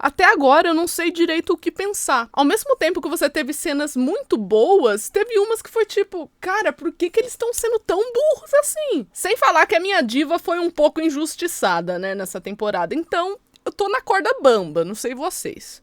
Até agora eu não sei direito o que pensar. Ao mesmo tempo que você teve cenas muito boas, teve umas que foi tipo, cara, por que eles estão sendo tão burros assim? Sem falar que a minha diva foi um pouco injustiçada, né, nessa temporada. Então, eu tô na corda bamba, não sei vocês.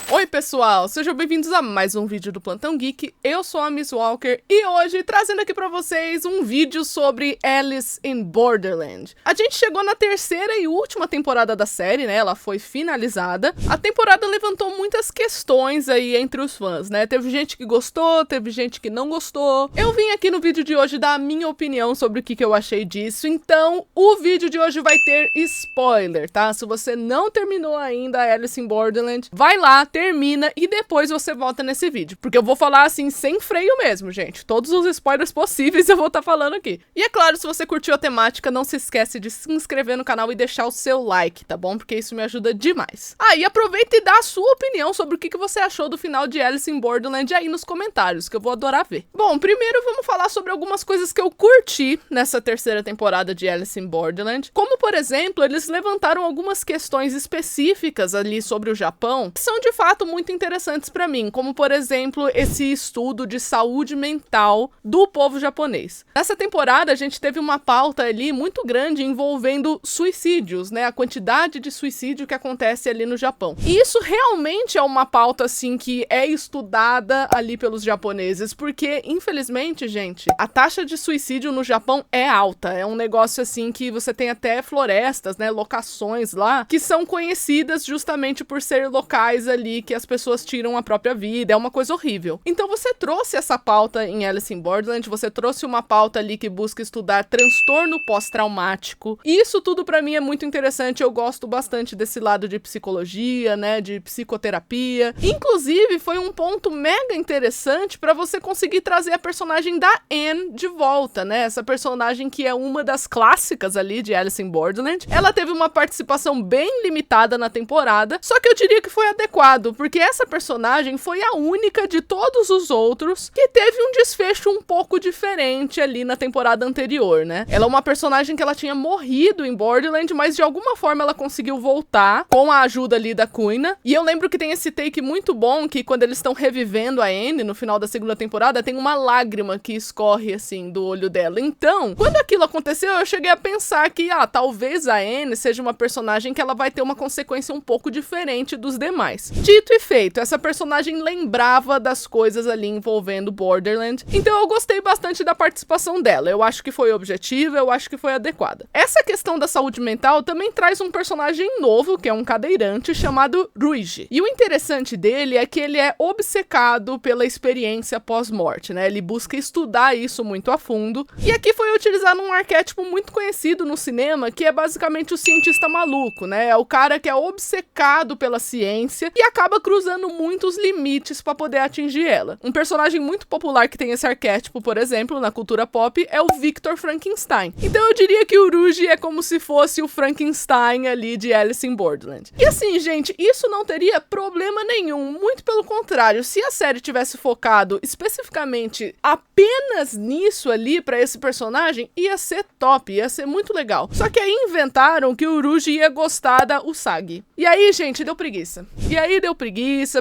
Oi pessoal, sejam bem-vindos a mais um vídeo do Plantão Geek. Eu sou a Miss Walker e hoje trazendo aqui pra vocês um vídeo sobre Alice in Borderland. A gente chegou na terceira e última temporada da série, né? Ela foi finalizada. A temporada levantou muitas questões aí entre os fãs, né? Teve gente que gostou, teve gente que não gostou. Eu vim aqui no vídeo de hoje dar a minha opinião sobre o que eu achei disso, então o vídeo de hoje vai ter spoiler, tá? Se você não terminou ainda Alice in Borderland, vai lá, termina e depois você volta nesse vídeo, porque eu vou falar assim sem freio mesmo, gente. Todos os spoilers possíveis eu vou estar falando aqui. E é claro, se você curtiu a temática, não se esquece de se inscrever no canal e deixar o seu like, tá bom? Porque isso me ajuda demais. Ah, e aproveita e dá a sua opinião sobre o que você achou do final de Alice in Borderland aí nos comentários, que eu vou adorar ver. Bom, primeiro vamos falar sobre algumas coisas que eu curti nessa terceira temporada de Alice in Borderland, como por exemplo, eles levantaram algumas questões específicas ali sobre o Japão, que são de fato muito interessantes pra mim, como por exemplo esse estudo de saúde mental do povo japonês. Nessa temporada a gente teve uma pauta ali muito grande envolvendo suicídios, né, a quantidade de suicídio que acontece ali no Japão. E isso realmente é uma pauta assim que é estudada ali pelos japoneses, porque infelizmente, gente, a taxa de suicídio no Japão é alta, é um negócio assim que você tem até florestas, né, locações lá, que são conhecidas justamente por ser locais ali que as pessoas tiram a própria vida, é uma coisa horrível. Então você trouxe essa pauta em Alice in Borderland, você trouxe uma pauta ali que busca estudar transtorno pós-traumático, e isso tudo pra mim é muito interessante, eu gosto bastante desse lado de psicologia, né, de psicoterapia. Inclusive, foi um ponto mega interessante pra você conseguir trazer a personagem da Anne de volta, né, essa personagem que é uma das clássicas ali de Alice in Borderland. Ela teve uma participação bem limitada na temporada, só que eu diria que foi adequado, porque essa personagem foi a única de todos os outros que teve um desfecho um pouco diferente ali na temporada anterior, né? Ela é uma personagem que ela tinha morrido em Borderland, mas de alguma forma ela conseguiu voltar com a ajuda ali da Kuina. E eu lembro que tem esse take muito bom que quando eles estão revivendo a Anne no final da segunda temporada, tem uma lágrima que escorre assim do olho dela. Então, quando aquilo aconteceu, eu cheguei a pensar que, talvez a Anne seja uma personagem que ela vai ter uma consequência um pouco diferente dos demais. Dito e feito, essa personagem lembrava das coisas ali envolvendo Borderland, então eu gostei bastante da participação dela, eu acho que foi objetiva, eu acho que foi adequada. Essa questão da saúde mental também traz um personagem novo, que é um cadeirante, chamado Ryuji. E o interessante dele é que ele é obcecado pela experiência pós-morte, né? Ele busca estudar isso muito a fundo, e aqui foi utilizado um arquétipo muito conhecido no cinema, que é basicamente o cientista maluco, né? É o cara que é obcecado pela ciência e acaba cruzando muitos limites para poder atingir ela. Um personagem muito popular que tem esse arquétipo, por exemplo, na cultura pop, é o Victor Frankenstein. Então eu diria que o Ryuji é como se fosse o Frankenstein ali de Alice in Borderland. E assim, gente, isso não teria problema nenhum, muito pelo contrário, se a série tivesse focado especificamente apenas nisso ali para esse personagem, ia ser top, ia ser muito legal. Só que aí inventaram que o Ryuji ia gostar da Usagi. E aí, gente, deu preguiça.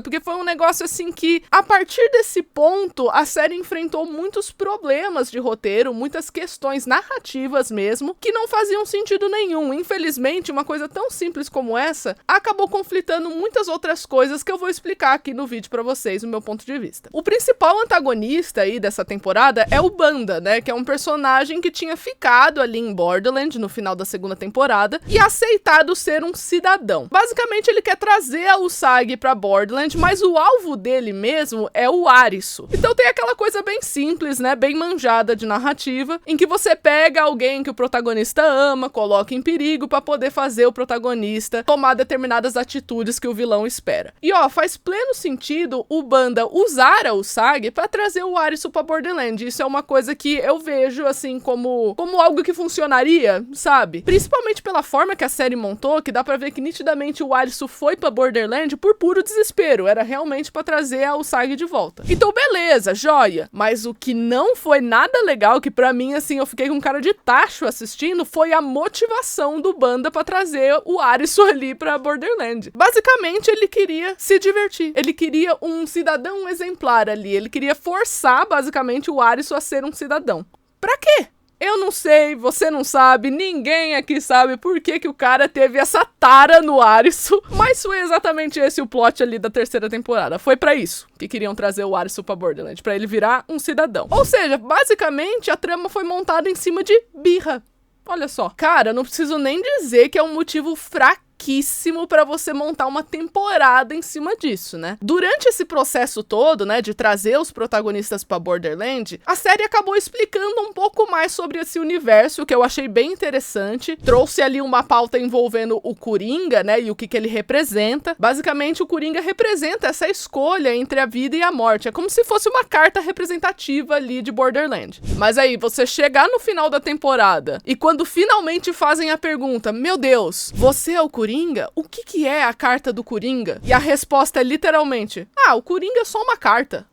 Porque foi um negócio assim que, a partir desse ponto, a série enfrentou muitos problemas de roteiro, muitas questões narrativas mesmo, que não faziam sentido nenhum. Infelizmente, uma coisa tão simples como essa, acabou conflitando muitas outras coisas que eu vou explicar aqui no vídeo pra vocês, no meu ponto de vista. O principal antagonista aí dessa temporada é o Banda, né, que é um personagem que tinha ficado ali em Borderland no final da segunda temporada e aceitado ser um cidadão. Basicamente, ele quer trazer a Usagi pra Borderland, mas o alvo dele mesmo é o Arisu. Então tem aquela coisa bem simples, né, bem manjada de narrativa, em que você pega alguém que o protagonista ama, coloca em perigo pra poder fazer o protagonista tomar determinadas atitudes que o vilão espera. E faz pleno sentido o Banda usar a Usagi pra trazer o Arisu pra Borderland. Isso é uma coisa que eu vejo assim como algo que funcionaria, sabe? Principalmente pela forma que a série montou, que dá pra ver que nitidamente o Arisu foi pra Borderland por puro desespero, era realmente pra trazer a Usagi de volta. Então beleza, joia, mas o que não foi nada legal, que pra mim, assim, eu fiquei com cara de tacho assistindo, foi a motivação do Banda pra trazer o Arisu ali pra Borderland. Basicamente, ele queria se divertir, ele queria um cidadão exemplar ali, ele queria forçar, basicamente, o Arisu a ser um cidadão. Pra quê? Eu não sei, você não sabe, ninguém aqui sabe por que o cara teve essa tara no Arisu, mas foi exatamente esse o plot ali da terceira temporada. Foi pra isso que queriam trazer o Arisu pra Borderland, pra ele virar um cidadão. Ou seja, basicamente a trama foi montada em cima de birra. Olha só. Cara, não preciso nem dizer que é um motivo fraquíssimo pra você montar uma temporada em cima disso, né? Durante esse processo todo, né, de trazer os protagonistas pra Borderland, a série acabou explicando um pouco mais sobre esse universo, que eu achei bem interessante. Trouxe ali uma pauta envolvendo o Coringa, né, e o que ele representa. Basicamente, o Coringa representa essa escolha entre a vida e a morte. É como se fosse uma carta representativa ali de Borderland. Mas aí, você chegar no final da temporada e quando finalmente fazem a pergunta, meu Deus, você é o Coringa? O que é a carta do Coringa? E a resposta é literalmente, o Coringa é só uma carta.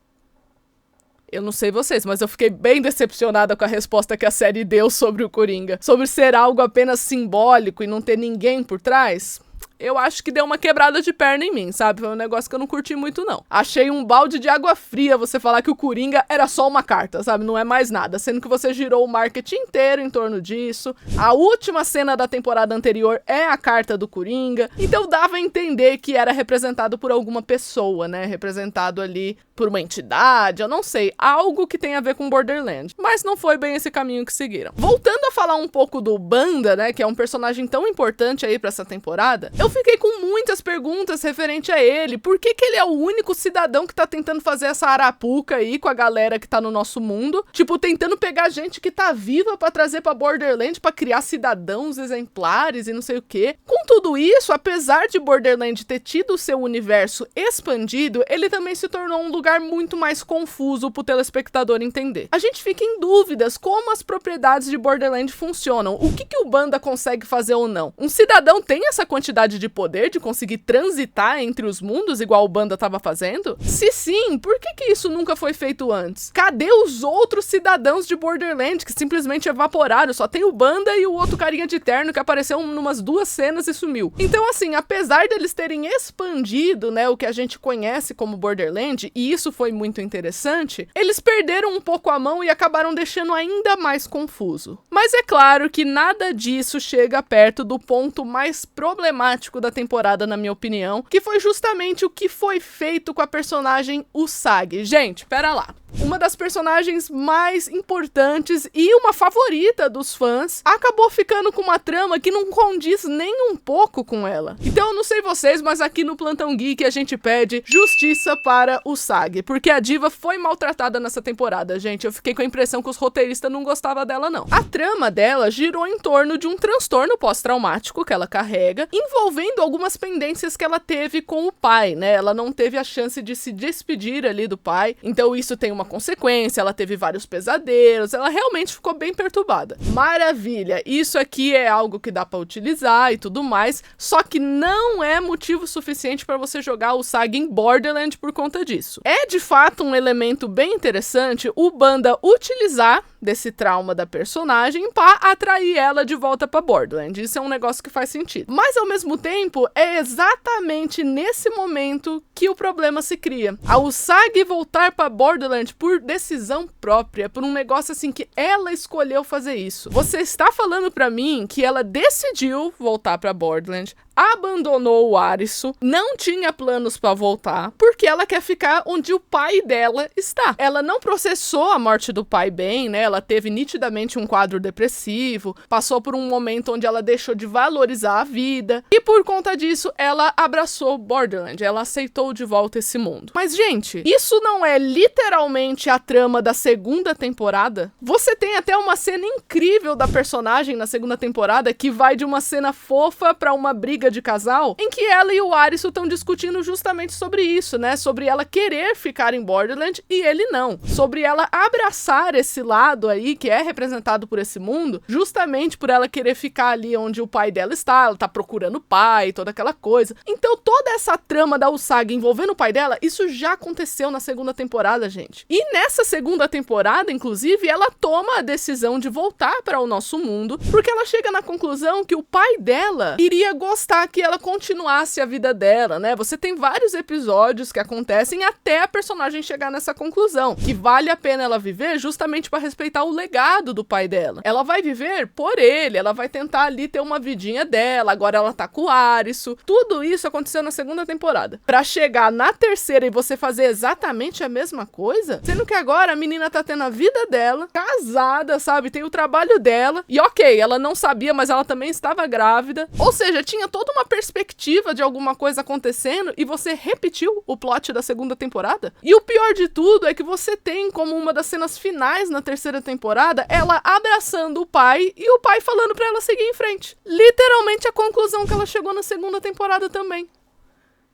Eu não sei vocês, mas eu fiquei bem decepcionada com a resposta que a série deu sobre o Coringa. Sobre ser algo apenas simbólico e não ter ninguém por trás. Eu acho que deu uma quebrada de perna em mim, sabe? Foi um negócio que eu não curti muito, não. Achei um balde de água fria você falar que o Coringa era só uma carta, sabe? Não é mais nada. Sendo que você girou o marketing inteiro em torno disso. A última cena da temporada anterior é a carta do Coringa. Então dava a entender que era representado por alguma pessoa, né? Representado ali por uma entidade, eu não sei. Algo que tem a ver com Borderland. Mas não foi bem esse caminho que seguiram. Voltando a falar um pouco do Banda, né? Que é um personagem tão importante aí pra essa temporada. Eu fiquei com muitas perguntas referente a ele. Por que ele é o único cidadão que tá tentando fazer essa arapuca aí com a galera que tá no nosso mundo? Tipo, tentando pegar gente que tá viva pra trazer pra Borderland, pra criar cidadãos exemplares e não sei o quê. Com tudo isso, apesar de Borderland ter tido o seu universo expandido, ele também se tornou um lugar muito mais confuso pro telespectador entender. A gente fica em dúvidas como as propriedades de Borderland funcionam. O que o Banda consegue fazer ou não? Um cidadão tem essa quantidade de poder de conseguir transitar entre os mundos igual o Banda tava fazendo? Se sim, por que isso nunca foi feito antes? Cadê os outros cidadãos de Borderland que simplesmente evaporaram? Só tem o Banda e o outro carinha de terno que apareceu numas 2 cenas e sumiu. Então assim, apesar deles terem expandido, né, o que a gente conhece como Borderland, e isso foi muito interessante, eles perderam um pouco a mão e acabaram deixando ainda mais confuso. Mas é claro que nada disso chega perto do ponto mais problemático da temporada, na minha opinião, que foi justamente o que foi feito com a personagem Usagi. Gente, pera lá. Uma das personagens mais importantes e uma favorita dos fãs acabou ficando com uma trama que não condiz nem um pouco com ela. Então eu não sei vocês, mas aqui no Plantão Geek a gente pede justiça para Usagi, porque a diva foi maltratada nessa temporada, gente. Eu fiquei com a impressão que os roteiristas não gostavam dela, não. A trama dela girou em torno de um transtorno pós-traumático que ela carrega, envolvendo algumas pendências que ela teve com o pai, né? Ela não teve a chance de se despedir ali do pai, então isso tem uma consequência, ela teve vários pesadelos, ela realmente ficou bem perturbada. Maravilha, isso aqui é algo que dá pra utilizar e tudo mais, só que não é motivo suficiente pra você jogar o Usagi em Borderland por conta disso. É de fato um elemento bem interessante o Banda utilizar desse trauma da personagem pra atrair ela de volta pra Borderland. Isso é um negócio que faz sentido. Mas ao mesmo tempo, é exatamente nesse momento que o problema se cria. A Usagi voltar pra Borderland por decisão própria, por um negócio assim que ela escolheu fazer isso. Você está falando pra mim que ela decidiu voltar pra Borderland, abandonou o Arisu, não tinha planos pra voltar, porque ela quer ficar onde o pai dela está. Ela não processou a morte do pai bem, né? Ela teve nitidamente um quadro depressivo, passou por um momento onde ela deixou de valorizar a vida, e por conta disso, ela abraçou Borderland, ela aceitou de volta esse mundo. Mas, gente, isso não é literalmente a trama da segunda temporada? Você tem até uma cena incrível da personagem na segunda temporada, que vai de uma cena fofa pra uma briga briga de casal, em que ela e o Arisu estão discutindo justamente sobre isso, né? Sobre ela querer ficar em Borderland e ele não. Sobre ela abraçar esse lado aí, que é representado por esse mundo, justamente por ela querer ficar ali onde o pai dela está, ela tá procurando o pai, toda aquela coisa. Então toda essa trama da Usagi envolvendo o pai dela, isso já aconteceu na segunda temporada, gente. E nessa segunda temporada, inclusive, ela toma a decisão de voltar para o nosso mundo, porque ela chega na conclusão que o pai dela iria gostar que ela continuasse a vida dela, né? Você tem vários episódios que acontecem até a personagem chegar nessa conclusão, que vale a pena ela viver justamente para respeitar o legado do pai dela. Ela vai viver por ele, ela vai tentar ali ter uma vidinha dela, agora ela tá com o Arisu. Tudo isso aconteceu na segunda temporada. Pra chegar na terceira e você fazer exatamente a mesma coisa, sendo que agora a menina tá tendo a vida dela, casada, sabe? Tem o trabalho dela, e ok, ela não sabia, mas ela também estava grávida. Ou seja, tinha toda uma perspectiva de alguma coisa acontecendo e você repetiu o plot da segunda temporada. E o pior de tudo é que você tem como uma das cenas finais na terceira temporada, ela abraçando o pai e o pai falando pra ela seguir em frente. Literalmente a conclusão que ela chegou na segunda temporada também.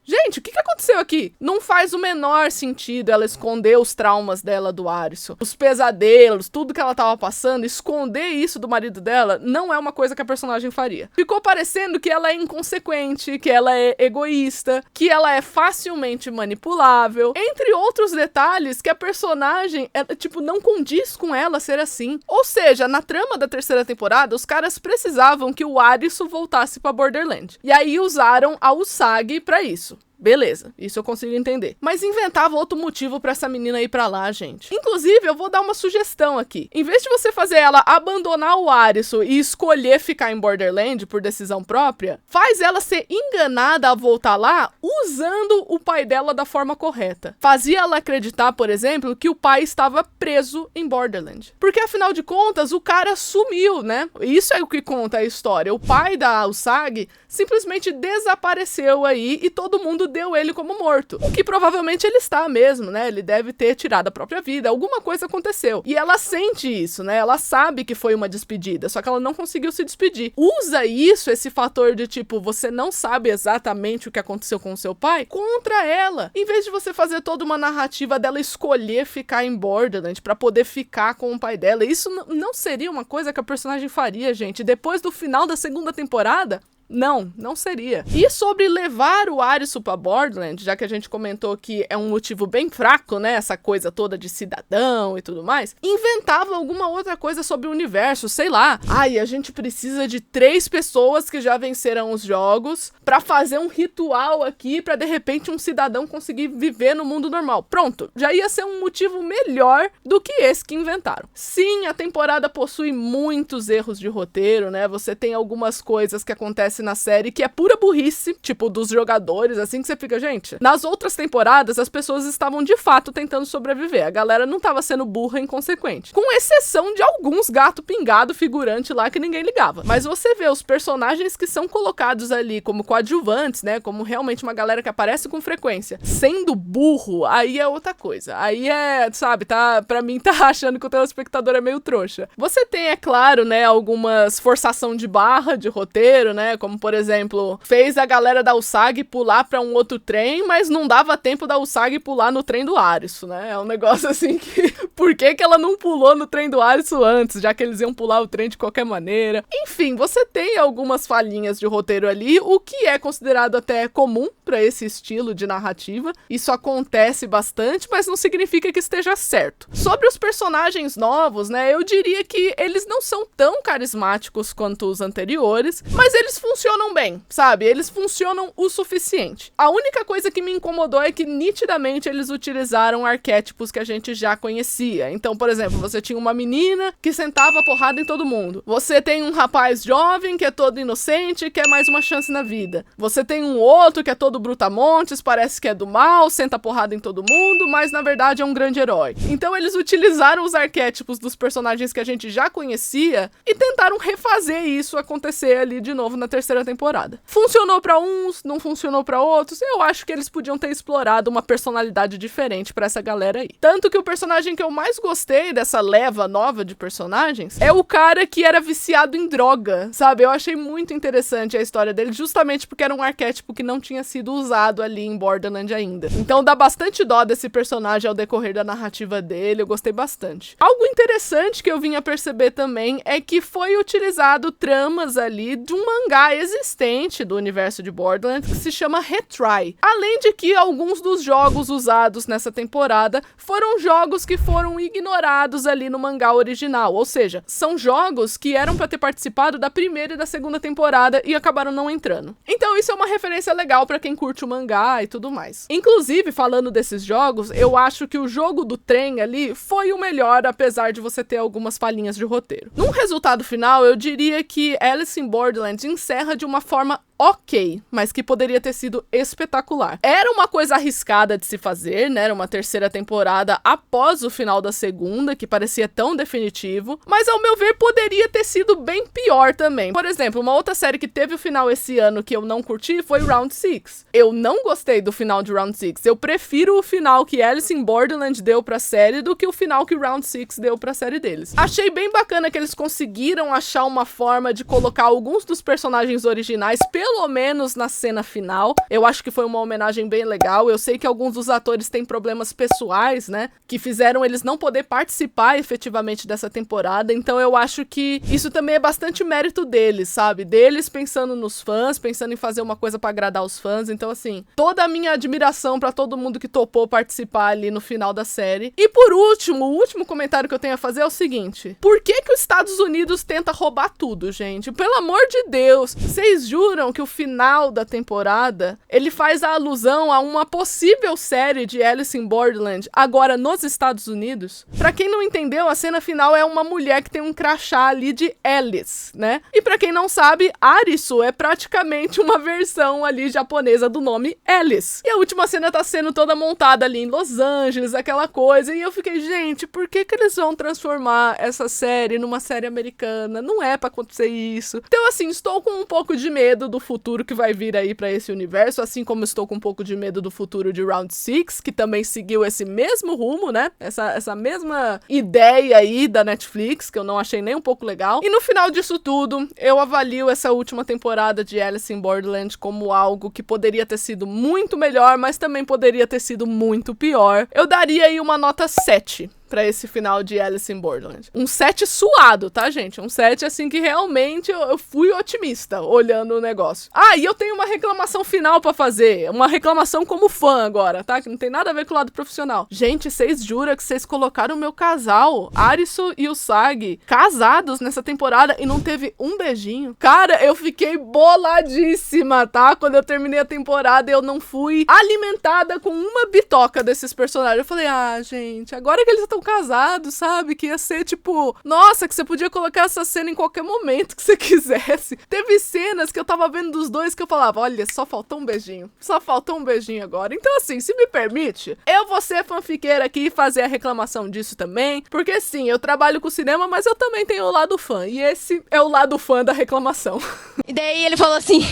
Gente, o que aconteceu aqui? Não faz o menor sentido ela esconder os traumas dela do Arisu, os pesadelos, tudo que ela tava passando, esconder isso do marido dela não é uma coisa que a personagem faria. Ficou parecendo que ela é inconsequente, que ela é egoísta, que ela é facilmente manipulável, entre outros detalhes que a personagem, tipo, não condiz com ela ser assim. Ou seja, na trama da terceira temporada, os caras precisavam que o Arisu voltasse pra Borderland. E aí usaram a Usagi pra isso. Beleza, isso eu consigo entender. Mas inventava outro motivo pra essa menina ir pra lá, gente. Inclusive, eu vou dar uma sugestão aqui. Em vez de você fazer ela abandonar o Arisu e escolher ficar em Borderland por decisão própria, faz ela ser enganada a voltar lá usando o pai dela da forma correta. Fazia ela acreditar, por exemplo, que o pai estava preso em Borderland. Porque, afinal de contas, o cara sumiu, né? Isso é o que conta a história. O pai da Usagi simplesmente desapareceu aí e todo mundo deu ele como morto. O que provavelmente ele está mesmo, né? Ele deve ter tirado a própria vida. Alguma coisa aconteceu. E ela sente isso, né? Ela sabe que foi uma despedida, só que ela não conseguiu se despedir. Usa isso, esse fator de tipo, você não sabe exatamente o que aconteceu com o seu pai, contra ela. Em vez de você fazer toda uma narrativa dela escolher ficar em Borderland pra poder ficar com o pai dela. Isso não seria uma coisa que a personagem faria, gente. Depois do final da segunda temporada, não seria. E sobre levar o Arisu pra Borderland, já que a gente comentou que é um motivo bem fraco, né, essa coisa toda de cidadão e tudo mais, inventava alguma outra coisa sobre o universo, sei lá. Ai, a gente precisa de 3 pessoas que já venceram os jogos pra fazer um ritual aqui pra de repente um cidadão conseguir viver no mundo normal. Pronto, já ia ser um motivo melhor do que esse que inventaram. Sim, a temporada possui muitos erros de roteiro, né, você tem algumas coisas que acontecem na série que é pura burrice, tipo, dos jogadores, assim, que você fica, gente, nas outras temporadas as pessoas estavam de fato tentando sobreviver, a galera não tava sendo burra e inconsequente, com exceção de alguns gato pingado figurante lá que ninguém ligava. Mas você vê os personagens que são colocados ali como coadjuvantes, né, como realmente uma galera que aparece com frequência, sendo burro, aí é outra coisa, aí é, sabe, tá, pra mim tá achando que o telespectador é meio trouxa. Você tem, é claro, né, algumas forçação de barra de roteiro, né, como por exemplo, fez a galera da Usagi pular pra um outro trem, mas não dava tempo da Usagi pular no trem do Arisu, né? É um negócio assim que... Por que ela não pulou no trem do Arisu antes, já que eles iam pular o trem de qualquer maneira? Enfim, você tem algumas falhinhas de roteiro ali, o que é considerado até comum pra esse estilo de narrativa. Isso acontece bastante, mas não significa que esteja certo. Sobre os personagens novos, né? Eu diria que eles não são tão carismáticos quanto os anteriores, mas eles funcionam bem, sabe? Eles funcionam o suficiente. A única coisa que me incomodou é que nitidamente eles utilizaram arquétipos que a gente já conhecia. Então, por exemplo, você tinha uma menina que sentava a porrada em todo mundo. Você tem um rapaz jovem que é todo inocente e quer mais uma chance na vida. Você tem um outro que é todo brutamontes, parece que é do mal, senta a porrada em todo mundo, mas na verdade é um grande herói. Então eles utilizaram os arquétipos dos personagens que a gente já conhecia e tentaram refazer isso acontecer ali de novo na terceira terceira temporada. Funcionou pra uns, não funcionou pra outros. Eu acho que eles podiam ter explorado uma personalidade diferente pra essa galera aí. Tanto que o personagem que eu mais gostei dessa leva nova de personagens é o cara que era viciado em droga, sabe? Eu achei muito interessante a história dele, justamente porque era um arquétipo que não tinha sido usado ali em Borderlands ainda. Então dá bastante dó desse personagem ao decorrer da narrativa dele, eu gostei bastante. Algo interessante que eu vim a perceber também é que foi utilizado tramas ali de um mangá existente do universo de Borderlands que se chama Retry. Além de que alguns dos jogos usados nessa temporada foram jogos que foram ignorados ali no mangá original, ou seja, são jogos que eram pra ter participado da primeira e da segunda temporada e acabaram não entrando. Então isso é uma referência legal pra quem curte o mangá e tudo mais. Inclusive, falando desses jogos, eu acho que o jogo do trem ali foi o melhor, apesar de você ter algumas falhinhas de roteiro. Num resultado final, eu diria que Alice in Borderlands encerra de uma forma ok, mas que poderia ter sido espetacular. Era uma coisa arriscada de se fazer, né? Era uma terceira temporada após o final da segunda, que parecia tão definitivo, mas ao meu ver poderia ter sido bem pior também. Por exemplo, uma outra série que teve o final esse ano que eu não curti foi Round 6. Eu não gostei do final de Round 6. Eu prefiro o final que Alice in Borderland deu pra série do que o final que Round 6 deu pra série deles. Achei bem bacana que eles conseguiram achar uma forma de colocar alguns dos personagens originais, pelo menos na cena final. Eu acho que foi uma homenagem bem legal. Eu sei que alguns dos atores têm problemas pessoais, né, que fizeram eles não poder participar efetivamente dessa temporada, então eu acho que isso também é bastante mérito deles, sabe? Deles pensando nos fãs, pensando em fazer uma coisa pra agradar os fãs. Então, assim, toda a minha admiração pra todo mundo que topou participar ali no final da série. E por último, o último comentário que eu tenho a fazer é o seguinte: por que que os Estados Unidos tenta roubar tudo, gente? Pelo amor de Deus, vocês juram que o final da temporada, ele faz a alusão a uma possível série de Alice in Borderland agora nos Estados Unidos? Pra quem não entendeu, a cena final é uma mulher que tem um crachá ali de Alice, né? E pra quem não sabe, Arisu é praticamente uma versão ali japonesa do nome Alice. E a última cena tá sendo toda montada ali em Los Angeles, aquela coisa, e eu fiquei, gente, por que que eles vão transformar essa série numa série americana? Não é pra acontecer isso. Então, assim, estou com um pouco de medo do futuro que vai vir aí pra esse universo, assim como estou com um pouco de medo do futuro de Round 6, que também seguiu esse mesmo rumo, né? Essa mesma ideia aí da Netflix, que eu não achei nem um pouco legal. E no final disso tudo, eu avalio essa última temporada de Alice in Borderland como algo que poderia ter sido muito melhor, mas também poderia ter sido muito pior. Eu daria aí uma nota 7 pra esse final de Alice in Borderland. Um 7 suado, tá, gente? Um 7, assim, que realmente eu fui otimista olhando o negócio. Ah, e eu tenho uma reclamação final pra fazer. Uma reclamação como fã agora, tá? Que não tem nada a ver com o lado profissional. Gente, vocês juram que vocês colocaram o meu casal, Arisu e o Sagi, casados nessa temporada e não teve um beijinho? Cara, eu fiquei boladíssima, tá? Quando eu terminei a temporada, eu não fui alimentada com uma bitoca desses personagens. Eu falei, ah, gente, agora que eles estão casados, sabe? Que ia ser tipo, nossa, que você podia colocar essa cena em qualquer momento que você quisesse. Teve cenas que eu tava vendo dos dois que eu falava, olha, só faltou um beijinho. Só faltou um beijinho agora. Então, assim, se me permite, eu vou ser fanfiqueira aqui e fazer a reclamação disso também. Porque sim, eu trabalho com cinema, mas eu também tenho o lado fã. E esse é o lado fã da reclamação. E daí ele falou assim,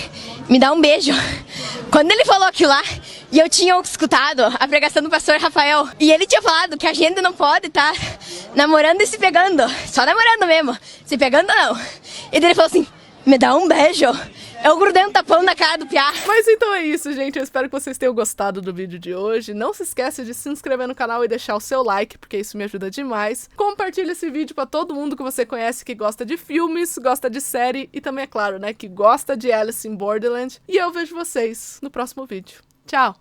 me dá um beijo. Quando ele falou aquilo lá, e eu tinha escutado a pregação do pastor Rafael, e ele tinha falado que a gente não pode estar namorando e se pegando, só namorando mesmo, se pegando não. E daí ele falou assim, me dá um beijo. Eu grudei um tapão na cara do piá. Mas então é isso, gente. Eu espero que vocês tenham gostado do vídeo de hoje. Não se esqueça de se inscrever no canal e deixar o seu like, porque isso me ajuda demais. Compartilhe esse vídeo pra todo mundo que você conhece que gosta de filmes, gosta de série e também, é claro, né, que gosta de Alice in Borderland. E eu vejo vocês no próximo vídeo. Tchau!